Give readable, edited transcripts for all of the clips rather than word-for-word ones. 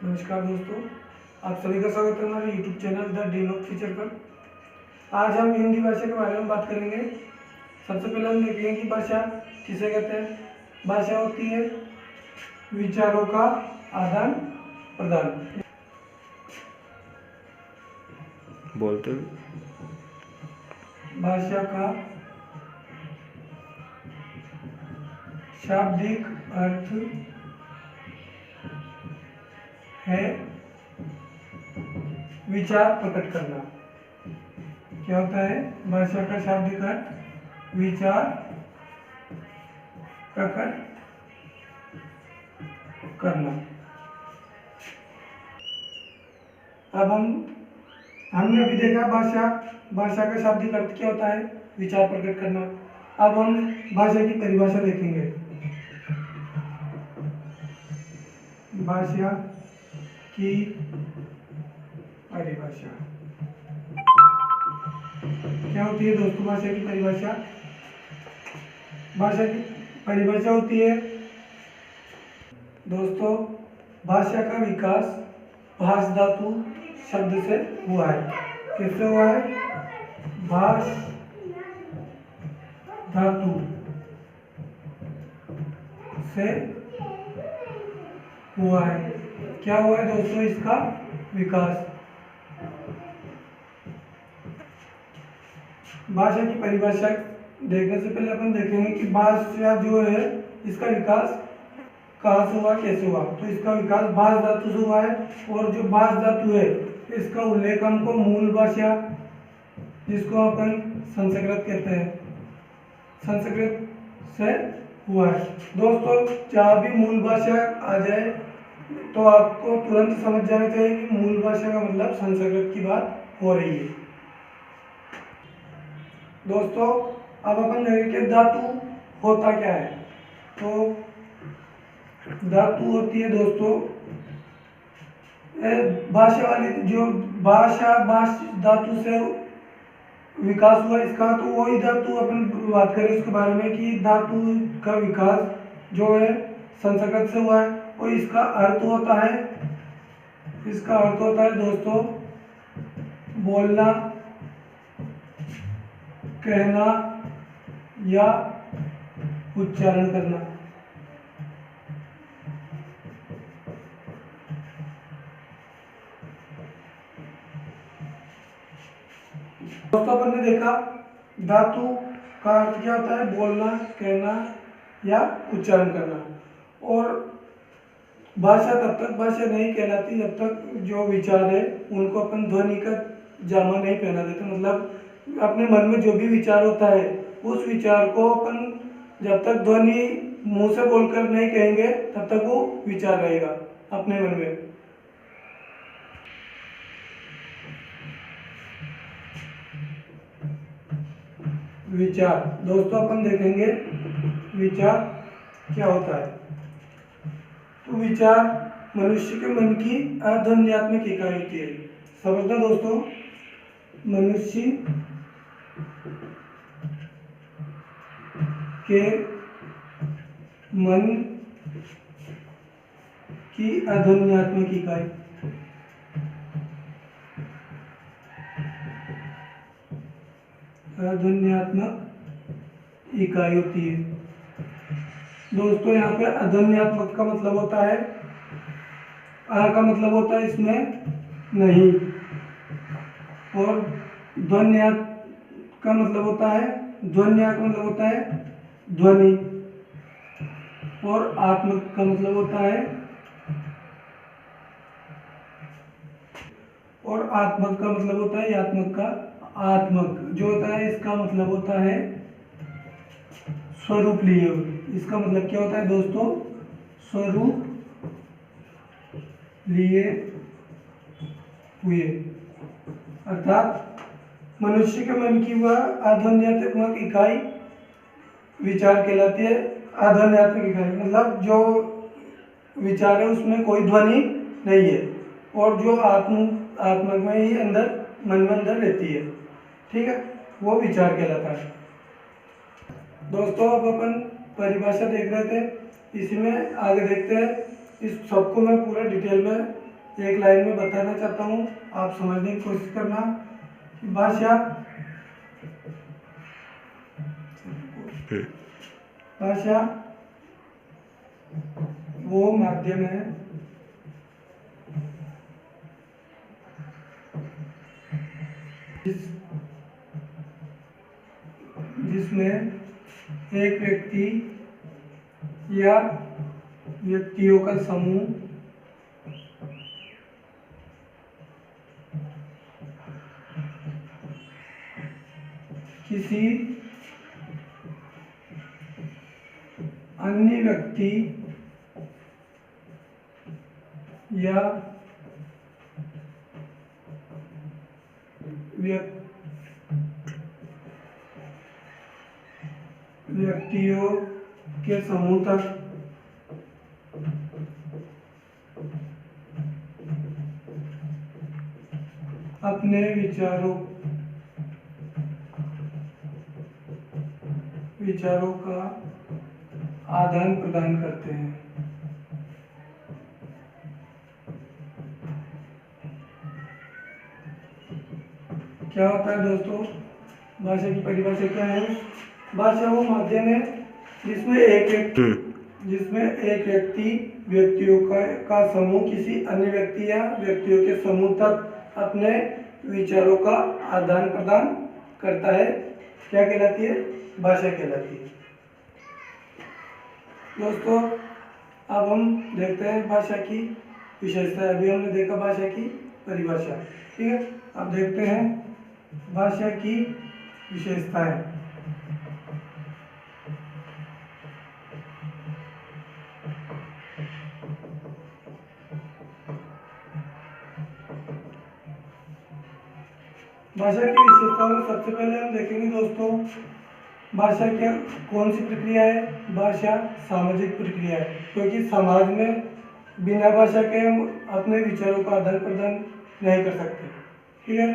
नमस्कार दोस्तों, आप सभी का स्वागत है हमारे YouTube channel the dream of future पर। आज हम हिंदी भाषा के बारे में बात करेंगे। सबसे पहले हम देखेंगे कि भाषा किसे कहते हैं। भाषा होती है विचारों का आदान प्रदान। बोलते भाषा का शाब्दिक अर्थ है विचार प्रकट करना। क्या होता है भाषा का शाब्दिक अर्थ? विचार प्रकट करना। अब हमने अभी देखा भाषा का शाब्दिक अर्थ क्या होता है? विचार प्रकट करना। अब हम भाषा की परिभाषा देखेंगे। भाषा की परिभाषा क्या होती है दोस्तों? भाषा की परिभाषा होती है दोस्तों, भाषा का विकास भाष धातु शब्द से हुआ है। किससे हुआ है? भाष धातु से हुआ है। क्या हुआ है दोस्तों? इसका विकास। भाषा की परिभाषा देखने से पहले अपन देखेंगे कि भाषा जो है इसका विकास कहाँ से हुआ, कैसे हुआ। तो इसका विकास भाष धातु से हुआ है, और जो भाष धातु है इसका उल्लेख हमको मूल भाषा, जिसको अपन संस्कृत कहते हैं, संस्कृत से हुआ है। दोस्तों, जहाँ भी मूल भाषा आ जाए तो आपको तुरंत समझ जाना चाहिए कि मूल भाषा का मतलब संस्कृत की बात हो रही है। दोस्तों, अब अपन देखेंगे कि धातु होता क्या है। तो धातु होती है दोस्तों भाषा वाली, जो भाष धातु से विकास हुआ इसका, तो वही धातु अपन बात करें उसके बारे में कि धातु का विकास जो है संस्कृत से हुआ है। और इसका अर्थ होता है दोस्तों बोलना, कहना या उच्चारण करना। दोस्तों, अपन ने देखा धातु का अर्थ क्या होता है? बोलना, कहना या उच्चारण करना। और भाषा तब तक भाषा नहीं कहलाती जब तक जो विचार है उनको अपन ध्वनि का जामा नहीं पहना देते। मतलब अपने मन में जो भी विचार होता है उस विचार को अपन जब तक ध्वनि मुंह से बोलकर नहीं कहेंगे तब तक वो विचार रहेगा अपने मन में। विचार दोस्तों अपन देखेंगे विचार क्या होता है। तो विचार मनुष्य के मन की अध्यात्मिक इकाई होती है। समझना दोस्तों, मनुष्य के मन की अध्यात्मिक इकाई। अध्यात्मक इकाई होती है दोस्तों। यहाँ पे अध्यात्मक का मतलब होता है का मतलब होता है इसमें नहीं, और ध्वन्यात्मक का मतलब होता है ध्वनि, और आत्मक का मतलब होता है आत्मक का आत्मक जो होता है इसका मतलब होता है स्वरूप लिए हुए। इसका मतलब क्या होता है दोस्तों? स्वरूप लिए हुए। अर्थात मनुष्य के मन की वह अध्यात्मिक इकाई विचार कहलाती है। अध्यात्मिक इकाई मतलब जो विचार है उसमें कोई ध्वनि नहीं है, और जो आत्मक में ही मन में अंदर रहती है। ठीक है, वो विचार कहलाता है। दोस्तों, अब अपन परिभाषा देख रहे थे, इसी में आगे देखते हैं। इस सबको मैं पूरा डिटेल में एक लाइन में बताना चाहता हूँ, आप समझने की कोशिश करना। भाषा भाषा वो माध्यम है जिसमें एक व्यक्ति या व्यक्तियों का समूह किसी अन्य व्यक्ति या व्यक्तियों के समूह तक अपने विचारों का आदान प्रदान करते हैं। क्या होता है दोस्तों, भाषा की परिभाषा क्या है? भाषा वो माध्यम है जिसमें एक व्यक्ति व्यक्तियों का समूह किसी अन्य व्यक्ति या व्यक्तियों के समूह तक अपने विचारों का आदान प्रदान करता है। क्या कहलाती है? भाषा कहलाती है। दोस्तों अब हम देखते हैं भाषा की विशेषता। अभी हमने देखा भाषा की परिभाषा, ठीक है। अब देखते हैं भाषा की विशेषताएं। भाषा की विशेषताओं में सबसे पहले हम देखेंगे दोस्तों, भाषा क्या कौन सी प्रक्रिया है? भाषा सामाजिक प्रक्रिया है, क्योंकि समाज में बिना भाषा के हम अपने विचारों का आदान प्रदान नहीं कर सकते, ठीक है।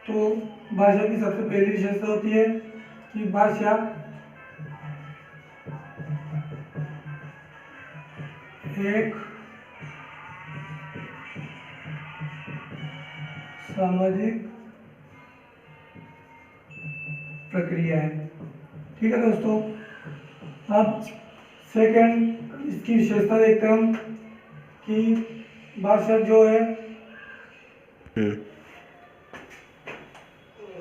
तो भाषा की सबसे पहली विशेषता होती है कि भाषा एक सामाजिक प्रक्रिया है, ठीक है दोस्तों। अब सेकंड इसकी विशेषता देखते हैं हम कि भाषा जो है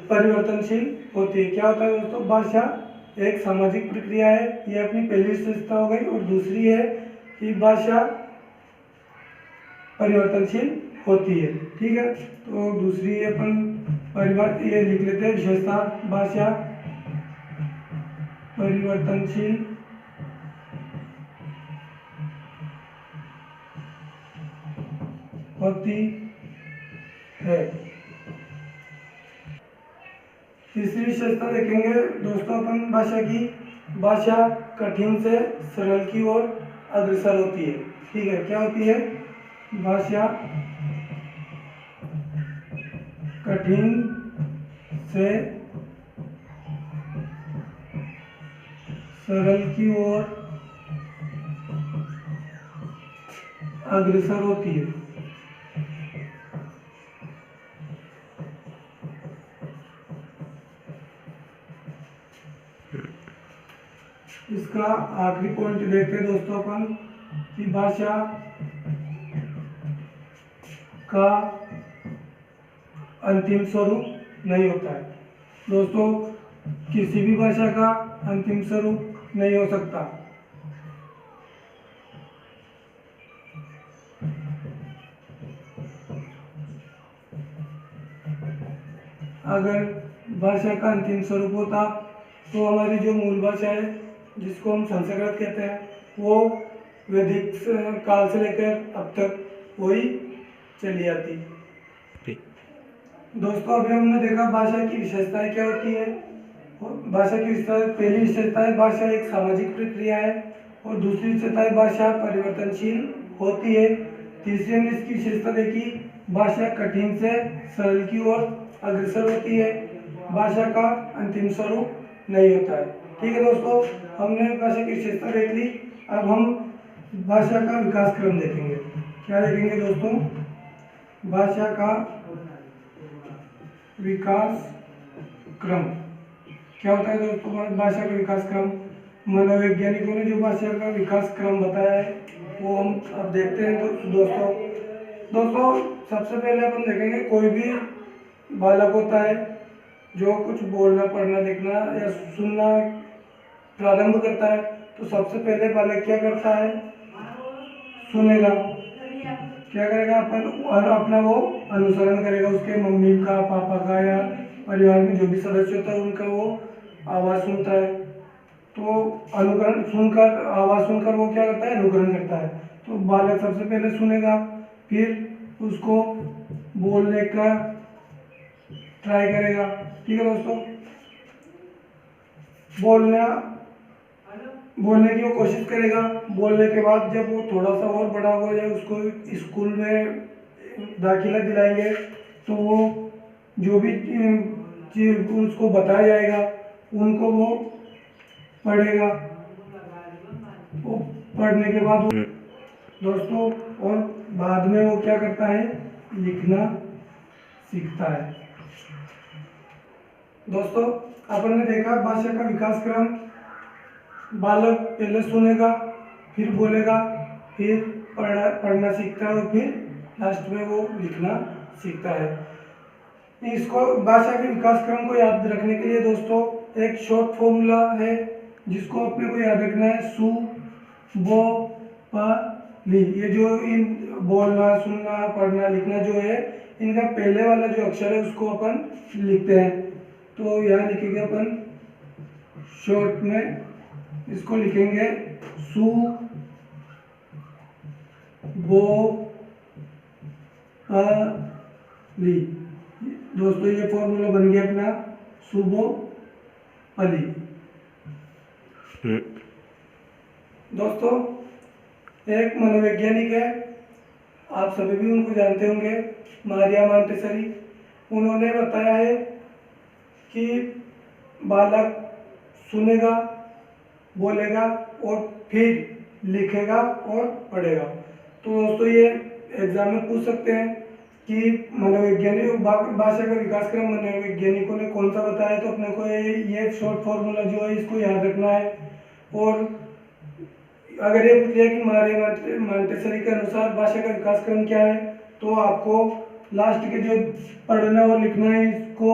परिवर्तनशील होती है। क्या होता है दोस्तों? भाषा एक सामाजिक प्रक्रिया है, ये अपनी पहली विशेषता हो गई। और दूसरी है कि भाषा परिवर्तनशील होती है, ठीक है। तो दूसरी अपन परिवर्तन ये लिख लेते हैं विशेषता, भाषा परिवर्तनशील होती है। तीसरी विशेषता देखेंगे दोस्तों अपन भाषा की, भाषा कठिन से सरल की ओर अग्रसर होती है, ठीक है। क्या होती है? भाषा कठिन से सरल की ओर अग्रसर होती है। इसका आखिरी पॉइंट देखते हैं दोस्तों अपन कि भाषा का अंतिम स्वरूप नहीं होता है। दोस्तों किसी भी भाषा का अंतिम स्वरूप नहीं हो सकता। अगर भाषा का अंतिम स्वरूप होता तो हमारी जो मूल भाषा है जिसको हम संस्कृत कहते हैं वो वैदिक काल से लेकर अब तक वही चली आती। दोस्तों अभी हमने देखा भाषा की विशेषताएं क्या होती है। भाषा की विशेषता, पहली विशेषता है भाषा एक सामाजिक प्रक्रिया है, और दूसरी विशेषता है भाषा परिवर्तनशील होती है। तीसरी हमने इसकी विशेषता देखी, भाषा कठिन से सरल की ओर अग्रसर होती है, भाषा का अंतिम स्वरूप नहीं होता है, ठीक है दोस्तों। हमने भाषा की विशेषता देख ली। अब हम भाषा का विकास क्रम देखेंगे। क्या देखेंगे दोस्तों? भाषा का विकास क्रम। क्या होता है दोस्तों भाषा का विकास क्रम? मनोवैज्ञानिकों ने जो भाषा का विकास क्रम बताया है वो हम अब देखते हैं। तो दोस्तों सबसे पहले अपन देखेंगे, कोई भी बालक होता है जो कुछ बोलना, पढ़ना, लिखना या सुनना प्रारंभ करता है, तो सबसे पहले बालक क्या करता है? सुनेगा। क्या करेगा? अपना वो अनुसरण करेगा, उसके मम्मी का, पापा का या परिवार में जो भी सदस्य होता है उनका वो आवाज़ सुनता है। तो अनुकरण सुनकर, आवाज़ सुनकर वो क्या करता है? अनुकरण करता है। तो बालक सबसे पहले सुनेगा, फिर उसको बोलने का ट्राई करेगा। ठीक है दोस्तों, बोलने की वो कोशिश करेगा। बोलने के बाद जब वो थोड़ा सा और बड़ा हो जाए, उसको स्कूल में दाखिला दिलाएंगे, तो वो जो भी चीज उसको बताया जाएगा उनको वो पढ़ेगा। वो पढ़ने के बाद दोस्तों और बाद में वो क्या करता है? लिखना सीखता है। दोस्तों अपन ने देखा भाषा का विकास क्रम, बालक पहले सुनेगा, फिर बोलेगा, फिर पढ़ना सीखता है और फिर लास्ट में वो लिखना सीखता है। इसको भाषा के विकास क्रम को याद रखने के लिए दोस्तों एक शॉर्ट फॉर्मूला है जिसको अपने को याद रखना है, सु बो प ली। ये जो इन बोलना, सुनना, पढ़ना, लिखना जो है, इनका पहले वाला जो अक्षर है उसको अपन लिखते हैं। तो यहाँ लिखेंगे अपन शॉर्ट में, इसको लिखेंगे सु बो प ली। दोस्तों ये फॉर्मूला बन गया अपना सु बो प ली। दोस्तों एक मनोवैज्ञानिक है, आप सभी भी उनको जानते होंगे, मारिया मोंटेसरी। उन्होंने बताया है कि बालक सुनेगा, बोलेगा और फिर लिखेगा और पढ़ेगा। तो दोस्तों ये एग्जाम में पूछ सकते हैं कि मनोवैज्ञानिक भाषा का विकास क्रम मनोवैज्ञानिकों ने कौन सा बताया, तो अपने को ये शॉर्ट फॉर्मूला जो है इसको याद रखना है। और अगर ये पूछ लिया कि मारिया मोंटेसरी के अनुसार भाषा का विकास क्रम क्या है, तो आपको लास्ट के जो पढ़ना और लिखना है इसको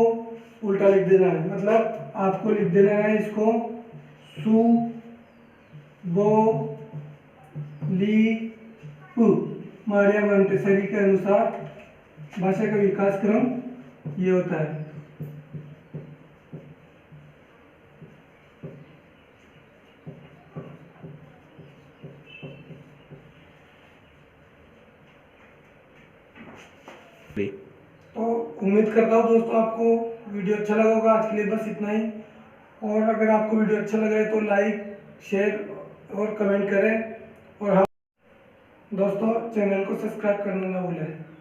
उल्टा लिख देना है। मतलब आपको लिख देना है इसको सु बो ली पु। मारिया मोंटेसरी के अनुसार भाषा का विकास क्रम ये होता है। तो उम्मीद करता हूँ दोस्तों आपको वीडियो अच्छा लगा होगा। आज के लिए बस इतना ही। और अगर आपको वीडियो अच्छा लगा है तो लाइक, शेयर और कमेंट करें। और हाँ दोस्तों, चैनल को सब्सक्राइब करना ना भूलें।